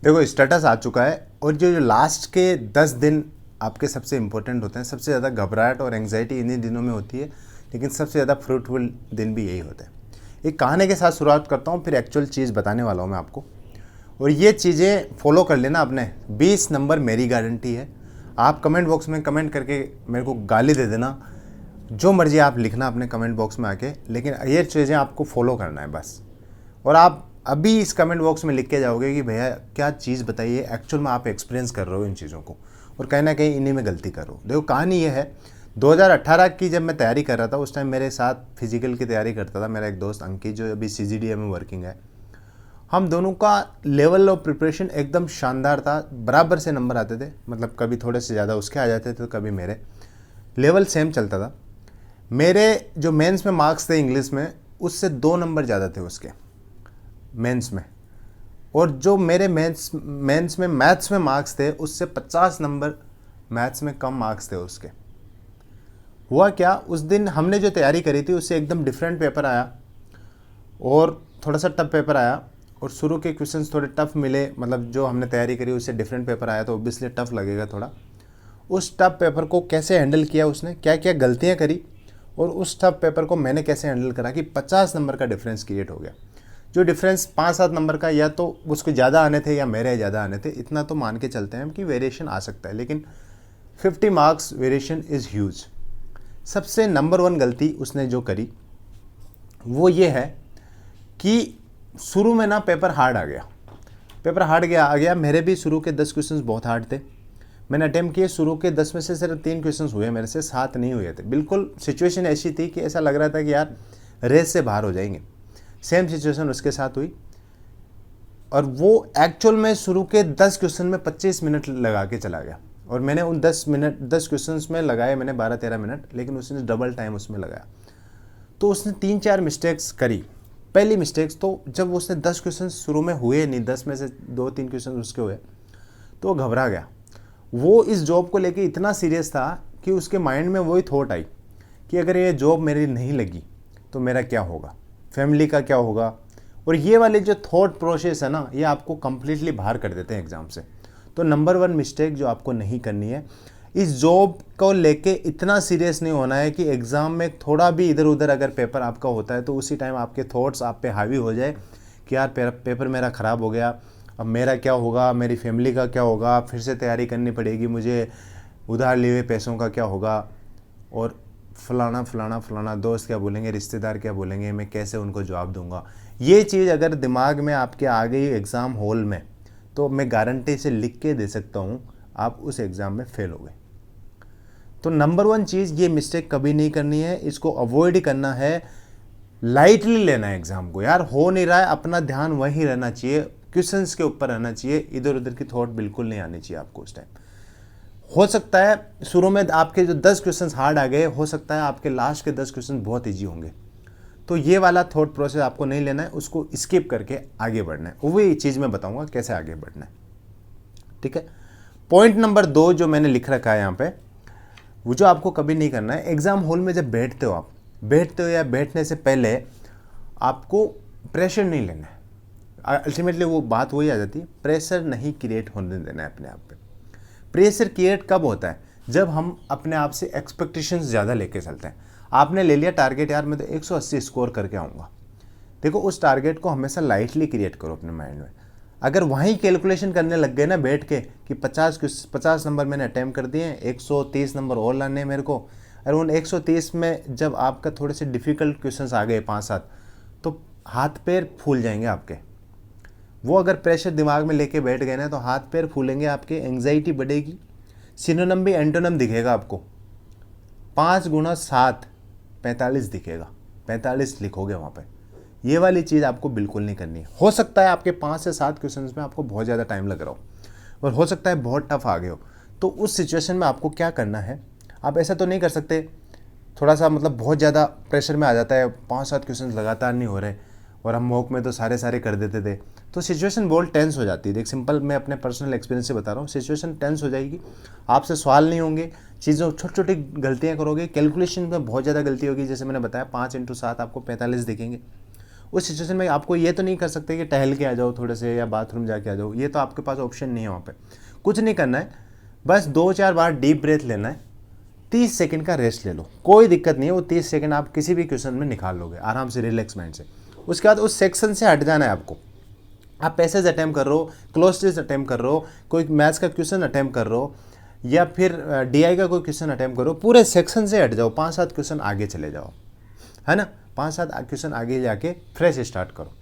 देखो स्टेटस आ चुका है और जो लास्ट के 10 दिन आपके सबसे इंपॉर्टेंट होते हैं। सबसे ज़्यादा घबराहट और एंग्जाइटी इन्हीं दिनों में होती है, लेकिन सबसे ज़्यादा फ्रूटफुल दिन भी यही होते हैं। एक कहानी के साथ शुरुआत करता हूँ, फिर एक्चुअल चीज़ बताने वाला हूँ मैं आपको, और ये चीज़ें फॉलो कर लेना अपने। 20 नंबर मेरी गारंटी है। आप कमेंट बॉक्स में कमेंट करके मेरे को गाली दे देना, जो मर्जी आप लिखना अपने कमेंट बॉक्स में आके, लेकिन ये चीज़ें आपको फॉलो करना है बस। और आप अभी इस कमेंट बॉक्स में लिख के जाओगे कि भैया क्या चीज़ बताइए, एक्चुअल में आप एक्सपीरियंस कर रहे हो इन चीज़ों को और कहीं ना कहीं इन्हीं में गलती कर रहे हो। देखो कहानी ये है, 2018 की जब मैं तैयारी कर रहा था, उस टाइम मेरे साथ फिजिकल की तैयारी करता था मेरा एक दोस्त अंकित, जो अभी CGDA में वर्किंग है। हम दोनों का लेवल ऑफ प्रिपरेशन एकदम शानदार था, बराबर से नंबर आते थे, मतलब कभी थोड़े से ज़्यादा उसके आ जाते थे तो कभी मेरे, लेवल सेम चलता था। मेरे जो मेंस में मार्क्स थे इंग्लिश में, उससे 2 नंबर ज़्यादा थे उसके मेंस में, और जो मेरे मेंस में मैथ्स में मार्क्स थे, उससे 50 नंबर मैथ्स में कम मार्क्स थे उसके। हुआ क्या, उस दिन हमने जो तैयारी करी थी उससे एकदम डिफरेंट पेपर आया और थोड़ा सा टफ पेपर आया, और शुरू के क्वेश्चंस थोड़े टफ मिले, मतलब जो हमने तैयारी करी उससे डिफरेंट पेपर आया तो ऑब्वियसली टफ लगेगा थोड़ा। उस टफ पेपर को कैसे हैंडल किया उसने, क्या क्या गलतियाँ करी, और उस टफ पेपर को मैंने कैसे हैंडल करा कि 50 नंबर का डिफरेंस क्रिएट हो गया। जो डिफरेंस 5-7 नंबर का, या तो उसके ज़्यादा आने थे या मेरे ज़्यादा आने थे, इतना तो मान के चलते हैं कि वेरिएशन आ सकता है, लेकिन 50 मार्क्स वेरिएशन इज़ ह्यूज। सबसे नंबर 1 गलती उसने जो करी वो ये है कि शुरू में ना पेपर हार्ड आ गया। पेपर हार्ड आ गया। मेरे भी शुरू के 10 क्वेश्चंस बहुत हार्ड थे। मैंने अटेम्प्ट किए, शुरू के 10 में से सिर्फ 3 क्वेश्चंस हुए मेरे से, 7 नहीं हुए थे। बिल्कुल सिचुएशन ऐसी थी कि ऐसा लग रहा था कि यार रेस से बाहर हो जाएंगे। सेम सिचुएशन उसके साथ हुई, और वो एक्चुअल में शुरू के 10 क्वेश्चन में 25 मिनट लगा के चला गया, और मैंने उन 10 क्वेश्चंस में लगाए मैंने 12-13 मिनट, लेकिन उसने डबल टाइम उसमें लगाया। तो उसने 3-4 मिस्टेक्स करी। पहली मिस्टेक्स तो जब उसने 10 क्वेश्चन शुरू में हुए नहीं, 10 में से 2-3 क्वेश्चन उसके हुए, तो वो घबरा गया। वो इस जॉब को लेके इतना सीरियस था कि उसके माइंड में वही थॉट आई कि अगर ये जॉब मेरी नहीं लगी तो मेरा क्या होगा, फैमिली का क्या होगा। और ये वाले जो थॉट प्रोसेस है ना, ये आपको कंप्लीटली बाहर कर देते हैं एग्ज़ाम से। तो नंबर 1 मिस्टेक जो आपको नहीं करनी है, इस जॉब को लेके इतना सीरियस नहीं होना है कि एग्ज़ाम में थोड़ा भी इधर उधर अगर पेपर आपका होता है तो उसी टाइम आपके थॉट्स आप पे हावी हो जाए कि यार पेपर मेरा ख़राब हो गया, अब मेरा क्या होगा, मेरी फैमिली का क्या होगा, फिर से तैयारी करनी पड़ेगी मुझे, उधार लिए हुए पैसों का क्या होगा, और फलाना फलाना फलाना, दोस्त क्या बोलेंगे, रिश्तेदार क्या बोलेंगे, मैं कैसे उनको जवाब दूंगा। ये चीज़ अगर दिमाग में आपके आ गई एग्ज़ाम हॉल में, तो मैं गारंटी से लिख के दे सकता हूँ आप उस एग्ज़ाम में फेल हो गए। तो नंबर 1 चीज़, ये मिस्टेक कभी नहीं करनी है, इसको अवॉइड करना है, लाइटली लेना है एग्ज़ाम को। यार हो नहीं रहा है, अपना ध्यान वहीं रहना चाहिए, क्वेश्चंस के ऊपर रहना चाहिए, इधर उधर की थॉट बिल्कुल नहीं आनी चाहिए आपको उस टाइम। हो सकता है शुरू में आपके जो 10 क्वेश्चंस हार्ड आ गए, हो सकता है आपके लास्ट के 10 क्वेश्चन बहुत ईजी होंगे। तो ये वाला थॉट प्रोसेस आपको नहीं लेना है, उसको स्किप करके आगे बढ़ना है। वही चीज़ मैं बताऊंगा कैसे आगे बढ़ना है, ठीक है। पॉइंट नंबर 2 जो मैंने लिख रखा है यहाँ पे, वो जो आपको कभी नहीं करना है, एग्ज़ाम हॉल में जब बैठते हो, आप बैठते हो या बैठने से पहले आपको प्रेशर नहीं लेना है। अल्टीमेटली वो बात वही आ जाती है, प्रेशर नहीं क्रिएट होने देना है अपने आप पे। प्रेशर क्रिएट कब होता है, जब हम अपने आप से एक्सपेक्टेशंस ज़्यादा लेके चलते हैं। आपने ले लिया टारगेट, यार मैं तो 180 स्कोर करके आऊँगा। देखो उस टारगेट को हमेशा लाइटली क्रिएट करो अपने माइंड में। अगर वहीं कैलकुलेशन करने लग गए ना बैठ के कि 50 नंबर मैंने अटैम्प्ट कर दिए, 130 नंबर और लाने हैं मेरे को, और उन 130 में जब आपका थोड़े से डिफ़िकल्ट क्वेश्चंस आ गए 5-7, तो हाथ पैर फूल जाएंगे आपके। वो अगर प्रेशर दिमाग में लेके बैठ गए ना, तो हाथ पैर फूलेंगे आपके, एंग्जाइटी बढ़ेगी, सिनोनिम भी एंटोनिम दिखेगा आपको। 5 × 7 45 दिखेगा, 45 लिखोगे वहाँ पे। ये वाली चीज़ आपको बिल्कुल नहीं करनी है। हो सकता है आपके 5 से 7 क्वेश्चंस में आपको बहुत ज़्यादा टाइम लग रहा हो, और हो सकता है बहुत टफ आ गए हो। तो उस सिचुएशन में आपको क्या करना है, आप ऐसा तो नहीं कर सकते, थोड़ा सा मतलब बहुत ज़्यादा प्रेशर में आ जाता है, 5-7 क्वेश्चन लगातार नहीं हो रहे, और हम मॉक में तो सारे कर देते थे, तो सिचुएशन बहुत टेंस हो जाती है। देख सिंपल मैं अपने पर्सनल एक्सपीरियंस से बता रहा हूँ, सिचुएशन टेंस हो जाएगी, आपसे सवाल नहीं होंगे, चीज़ों छोटी छोटी गलतियाँ करोगे, कैलकुलेशन में बहुत ज़्यादा गलती होगी। जैसे मैंने बताया 5 × 7 आपको 45 दिखेंगे, उस सिचुएशन में आपको ये तो नहीं कर सकते कि टहल के आ जाओ थोड़े से या बाथरूम जाके आ जाओ, ये तो आपके पास ऑप्शन नहीं है वहाँ पे। कुछ नहीं करना है, बस 2-4 बार डीप ब्रेथ लेना है, 30 सेकंड का रेस्ट ले लो, कोई दिक्कत नहीं है। वो 30 सेकंड आप किसी भी क्वेश्चन में निकाल लोगे आराम से, रिलैक्स माइंड से। उसके बाद उस सेक्शन से हट जाना है आपको। आप पैसेज अटैम्प्ट कर रहे हो, क्लोज टेस्ट अटैम्प्ट कर रहे हो, कोई मैथ्स का क्वेश्चन अटैम्प्ट कर रहे हो, या फिर डीआई का कोई क्वेश्चन अटैम्प्ट करो, पूरे सेक्शन से हट जाओ, 5-7 क्वेश्चन आगे चले जाओ, है ना। 5-7 क्वेश्चन आगे जाके फ्रेश स्टार्ट करो,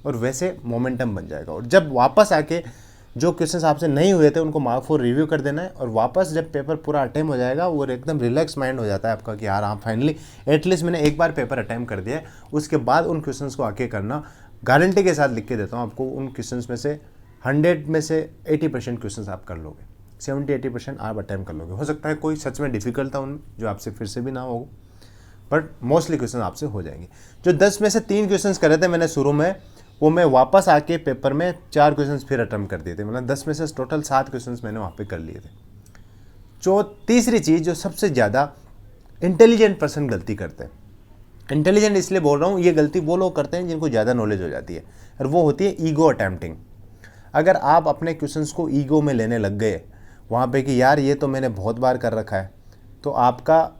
और वैसे मोमेंटम बन जाएगा। और जब वापस आके जो क्वेश्चन आपसे नहीं हुए थे उनको मार्क फॉर रिव्यू कर देना है, और वापस जब पेपर पूरा अटैम्प्ट हो जाएगा वो एकदम रिलैक्स माइंड हो जाता है आपका कि यार हाँ फाइनली एटलीस्ट मैंने एक बार पेपर अटैम्प्ट कर दिया है। उसके बाद उन क्वेश्चन को आके करना, गारंटी के साथ लिख के देता हूँ आपको, उन क्वेश्चन में से 100 में से 80% क्वेश्चन आप कर लोगे, 70-80% आप अटैम्प्ट कर लोगे। हो सकता है कोई सच में डिफिकल्ट था उनमें जो आपसे फिर से भी ना हो, बट मोस्टली क्वेश्चन आपसे हो जाएंगे। जो 10 में से 3 क्वेश्चन करे थे मैंने शुरू में, वो मैं वापस आके पेपर में 4 क्वेश्चन फिर अटैम्प्ट कर दिए थे, मतलब 10 में से टोटल 7 क्वेश्चन मैंने वहाँ पे कर लिए थे। जो तीसरी चीज़ जो सबसे ज़्यादा इंटेलिजेंट पर्सन गलती करते हैं, इंटेलिजेंट इसलिए बोल रहा हूँ, ये गलती वो लोग करते हैं जिनको ज़्यादा नॉलेज हो जाती है, और वो होती है ईगो अटैम्प्टिंग। अगर आप अपने क्वेश्चंस को ईगो में लेने लग गए वहाँ पे कि यार ये तो मैंने बहुत बार कर रखा है, तो आपका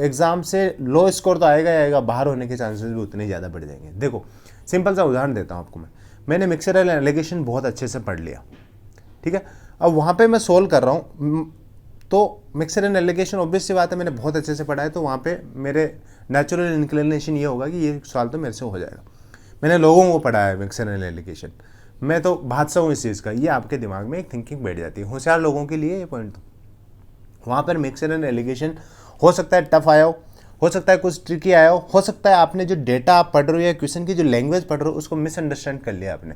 एग्ज़ाम से लो स्कोर तो आएगा ही आएगा, बाहर होने के चांसेस भी उतने ज़्यादा बढ़ जाएंगे। देखो सिंपल सा उदाहरण देता हूँ आपको मैंने मिक्सचरल एलिगेशन बहुत अच्छे से पढ़ लिया, ठीक है। अब वहाँ पे मैं सोल्व कर रहा हूँ, तो मिक्सचरल एलिगेशन ऑब्वियस सी बात है मैंने बहुत अच्छे से पढ़ा है, तो वहाँ पे मेरे नेचुरल इंक्लिनेशन ये होगा कि ये सवाल तो मेरे से हो जाएगा। मैंने लोगों को पढ़ा है मिक्सचरल एलिगेशन, मैं तो बादशाह हूँ इस चीज़ का, ये आपके दिमाग में एक थिंकिंग बैठ जाती है। होशियार लोगों के लिए ये पॉइंट, तो वहाँ पर मिक्सचरल एलिगेशन हो सकता है टफ आया हो सकता है कुछ ट्रिकी आया हो सकता है आपने जो डेटा आप पढ़ रहे हो या क्वेश्चन की जो लैंग्वेज पढ़ रहे हो उसको मिसअंडरस्टैंड कर लिया आपने।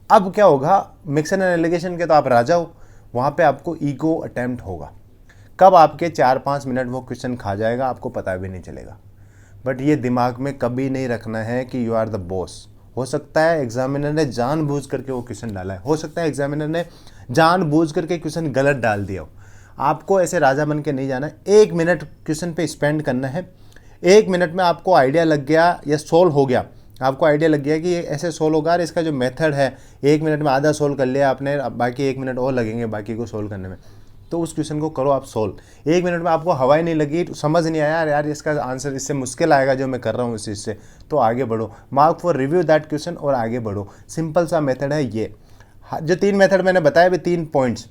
अब क्या होगा, मिक्सचरल एलिगेशन के तो आप राजा हो, वहाँ पे आपको ईगो अटैम्प्ट होगा, कब आपके 4-5 मिनट वो क्वेश्चन खा जाएगा आपको पता भी नहीं चलेगा। बट ये दिमाग में कभी नहीं रखना है कि यू आर द बॉस। हो सकता है एग्जामिनर ने जानबूझ करके वो क्वेश्चन डाला है, हो सकता है एग्जामिनर ने जानबूझ करके क्वेश्चन गलत डाल दिया हो, आपको ऐसे राजा बन के नहीं जाना है। 1 मिनट क्वेश्चन पे स्पेंड करना है, 1 मिनट में आपको आइडिया लग गया या सोल्व हो गया, आपको आइडिया लग गया कि ये ऐसे सोल्व होगा, और इसका जो मेथड है 1 मिनट में आधा सोल्व कर लिया आपने, अब बाकी 1 मिनट और लगेंगे बाकी को सोल्व करने में, तो उस क्वेश्चन को करो आप सोल्व। 1 मिनट में आपको हवा ही नहीं लगी, समझ नहीं आया यार इसका आंसर इससे मुश्किल आएगा जो मैं कर रहा हूँ इस चीज़ से, तो आगे बढ़ो, mark for review that question और आगे बढ़ो। सिंपल सा मेथड है ये। जो 3 मेथड मैंने बताया भी, 3 पॉइंट्स,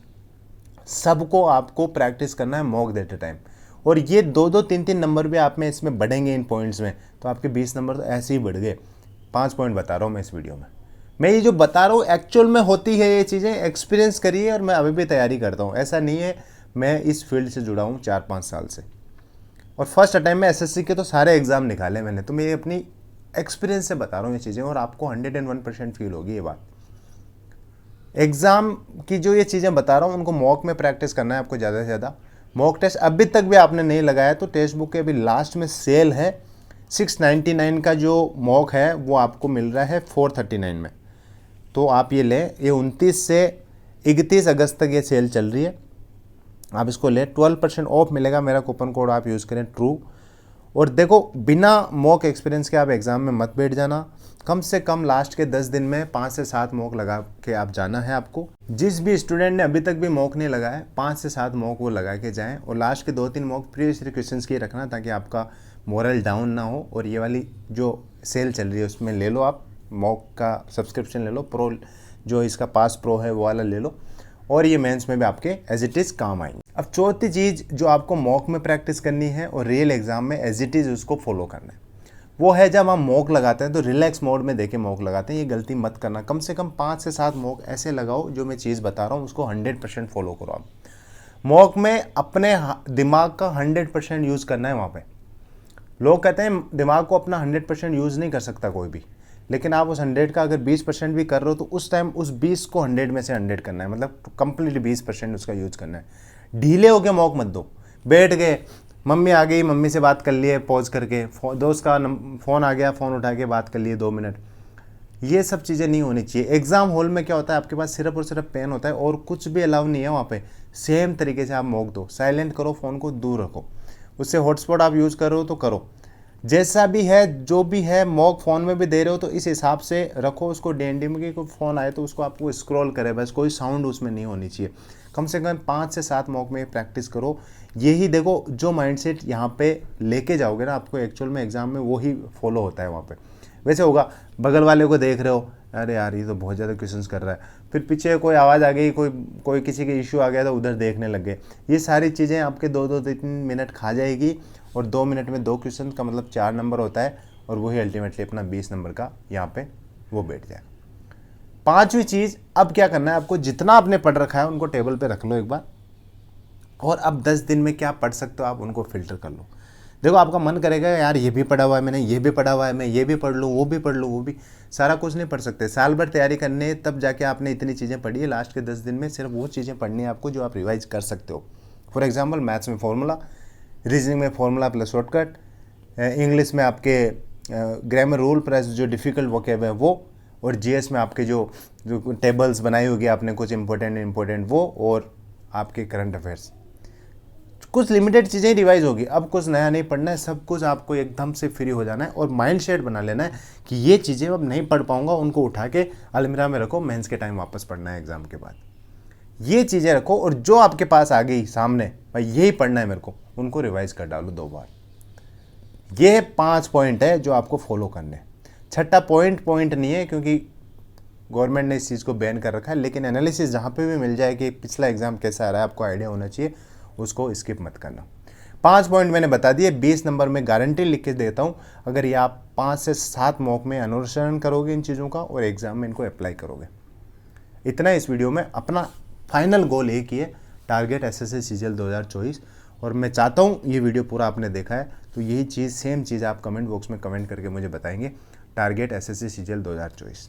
सबको आपको प्रैक्टिस करना है मॉक देते टाइम, और ये 2-2, 3-3 नंबर भी आप में इसमें बढ़ेंगे इन पॉइंट्स में, तो आपके 20 नंबर तो ऐसे ही बढ़ गए। 5 पॉइंट बता रहा हूँ मैं इस वीडियो में, मैं ये जो बता रहा हूँ एक्चुअल में होती है ये चीज़ें, एक्सपीरियंस करिए, और मैं अभी भी तैयारी करता हूँ, ऐसा नहीं है। मैं इस फील्ड से जुड़ा हूँ 4-5 साल से, और फर्स्ट अटैम्प्ट में एसएससी के तो सारे एग्ज़ाम निकाले मैंने, तो मैं ये अपनी एक्सपीरियंस से बता रहा हूँ ये चीज़ें, और आपको 101% फील होगी ये बात। एग्ज़ाम की जो ये चीज़ें बता रहा हूँ उनको मॉक में प्रैक्टिस करना है आपको ज़्यादा से ज़्यादा। मॉक टेस्ट अभी तक भी आपने नहीं लगाया तो टेक्स्ट बुक के अभी लास्ट में सेल है, 699 का जो मॉक है वो आपको मिल रहा है 439 में, तो आप ये लें। ये 29 से 31 अगस्त तक ये सेल चल रही है, आप इसको लें, 12% ऑफ मिलेगा, मेरा कूपन कोड आप यूज़ करें ट्रू। और देखो बिना मॉक एक्सपीरियंस के आप एग्ज़ाम में मत बैठ जाना, कम से कम लास्ट के 10 दिन में 5 से 7 मॉक लगा के आप जाना है आपको। जिस भी स्टूडेंट ने अभी तक भी मॉक नहीं लगाया है 5 से 7 मॉक वो लगा के जाएं, और लास्ट के 2-3 मॉक प्रीवियस क्वेश्चंस की रखना ताकि आपका मोरल डाउन ना हो। और ये वाली जो सेल चल रही है उसमें ले लो, आप मॉक का सब्सक्रिप्शन ले लो, प्रो जो इसका पास प्रो है वो वाला ले लो, और ये मेंस में भी आपके एज इट इज़ काम आएंगे। अब चौथी चीज़ जो आपको मॉक में प्रैक्टिस करनी है और रियल एग्जाम में एज इट इज़ उसको फॉलो करना है, वो है जब हम मॉक लगाते हैं तो रिलैक्स मोड में देके मॉक लगाते हैं। ये गलती मत करना, कम से कम 5 से 7 मॉक ऐसे लगाओ जो मैं चीज़ बता रहा हूँ उसको 100% फॉलो करो आप। मॉक में अपने दिमाग का 100% यूज़ करना है। वहाँ पे लोग कहते हैं दिमाग को अपना 100% यूज़ नहीं कर सकता कोई भी, लेकिन आप उस 100 का अगर 20% भी कर रहे हो तो उस टाइम उस 20 को 100 में से 100 करना है, मतलब कंप्लीटली 20% उसका यूज़ करना है। ढीले हो गए मॉक मत दो, बैठ गए, मम्मी आ गई, मम्मी से बात कर लिए पॉज करके, दोस्त का फ़ोन आ गया, फ़ोन उठा के बात कर लिए 2 मिनट, ये सब चीज़ें नहीं होनी चाहिए। एग्ज़ाम हॉल में क्या होता है, आपके पास सिर्फ और सिर्फ पेन होता है और कुछ भी अलाउ नहीं है वहाँ पे। सेम तरीके से आप मॉक दो, साइलेंट करो, फ़ोन को दूर रखो, उससे हॉटस्पॉट आप यूज़ करो तो करो, जैसा भी है जो भी है, मॉक फ़ोन में भी दे रहे हो तो इस हिसाब से रखो उसको। DND में कि कोई फ़ोन आए तो उसको आपको स्क्रॉल करे, बस कोई साउंड उसमें नहीं होनी चाहिए। कम से कम 5 से 7 मॉक में प्रैक्टिस करो। यही देखो जो माइंडसेट यहाँ पे लेके जाओगे ना आपको एक्चुअल में एग्ज़ाम में, वही फॉलो होता है वहाँ पे। वैसे होगा बगल वाले को देख रहे हो, अरे यार ये तो बहुत ज़्यादा क्वेश्चंस कर रहा है, फिर पीछे कोई आवाज़ आ गई, कोई किसी के इशू आ गया तो उधर देखने लग गए। ये सारी चीज़ें आपके 2-3 मिनट खा जाएगी, और 2 मिनट में 2 क्वेश्चन का मतलब 4 नंबर होता है, और वही अल्टीमेटली अपना 20 नंबर का यहाँ पे वो बैठ जाए। 5वीं चीज़, अब क्या करना है आपको, जितना आपने पढ़ रखा है उनको टेबल पे रख लो एक बार, और अब 10 दिन में क्या पढ़ सकते हो आप उनको फिल्टर कर लो। देखो आपका मन करेगा यार ये भी पढ़ा हुआ है मैंने, ये भी पढ़ा हुआ है, मैं ये भी पढ़ लूँ, वो भी पढ़ लूँ, वो भी। सारा कुछ नहीं पढ़ सकते। साल भर तैयारी करनी है तब जाके आपने इतनी चीज़ें पढ़ी है, लास्ट के 10 दिन में सिर्फ वो चीज़ें पढ़नी है आपको जो आप रिवाइज कर सकते हो। फॉर एग्जाम्पल मैथ्स में फॉर्मूला, रीजनिंग में फॉर्मूला प्लस शॉर्टकट, इंग्लिश में आपके ग्रामर रूल प्लस जो डिफ़िकल्ट वोकैब है वो, और जीएस में आपके जो टेबल्स बनाई होगी आपने कुछ इंपॉर्टेंट वो, और आपके करंट अफेयर्स। कुछ लिमिटेड चीज़ें रिवाइज होगी, अब कुछ नया नहीं पढ़ना है, सब कुछ आपको एकदम से फ्री हो जाना है, और माइंड सेट बना लेना है कि ये चीज़ें अब नहीं पढ़ पाऊंगा, उनको उठा के अलमीरा में रखो, मेंस के टाइम वापस पढ़ना है एग्जाम के बाद। ये चीज़ें रखो, और जो आपके पास आ गई सामने भाई यही पढ़ना है मेरे को, उनको रिवाइज कर डालो 2 बार। ये 5 पॉइंट है जो आपको फॉलो करने। छठा पॉइंट नहीं है क्योंकि गवर्नमेंट ने इस चीज़ को बैन कर रखा है, लेकिन एनालिसिस जहाँ पे भी मिल जाए कि पिछला एग्जाम कैसा आ रहा है आपको आइडिया होना चाहिए, उसको स्किप मत करना। 5 पॉइंट मैंने बता दिए, 20 नंबर में गारंटी लिख के देता हूँ अगर ये आप 5 से 7 मॉक में अनुसरण करोगे इन चीज़ों का, और एग्जाम में इनको अप्लाई करोगे। इतना इस वीडियो में। अपना फाइनल गोल एक ही है, टारगेट SSC CGL 2024, और मैं चाहता हूँ ये वीडियो पूरा आपने देखा है तो यही चीज़ सेम चीज़ आप कमेंट बॉक्स में कमेंट करके मुझे बताएंगे, टारगेट SSC CGL 2024।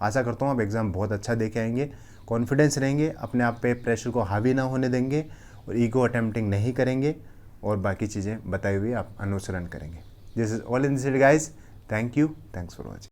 आशा करता हूँ आप एग्ज़ाम बहुत अच्छा दे के आएंगे, कॉन्फिडेंस रहेंगे, अपने आप पे प्रेशर को हावी ना होने देंगे, और ईगो अटेम्प्टिंग नहीं करेंगे, और बाकी चीज़ें बताई हुई आप अनुसरण करेंगे। This is all in this guys, thank you, thanks for watching.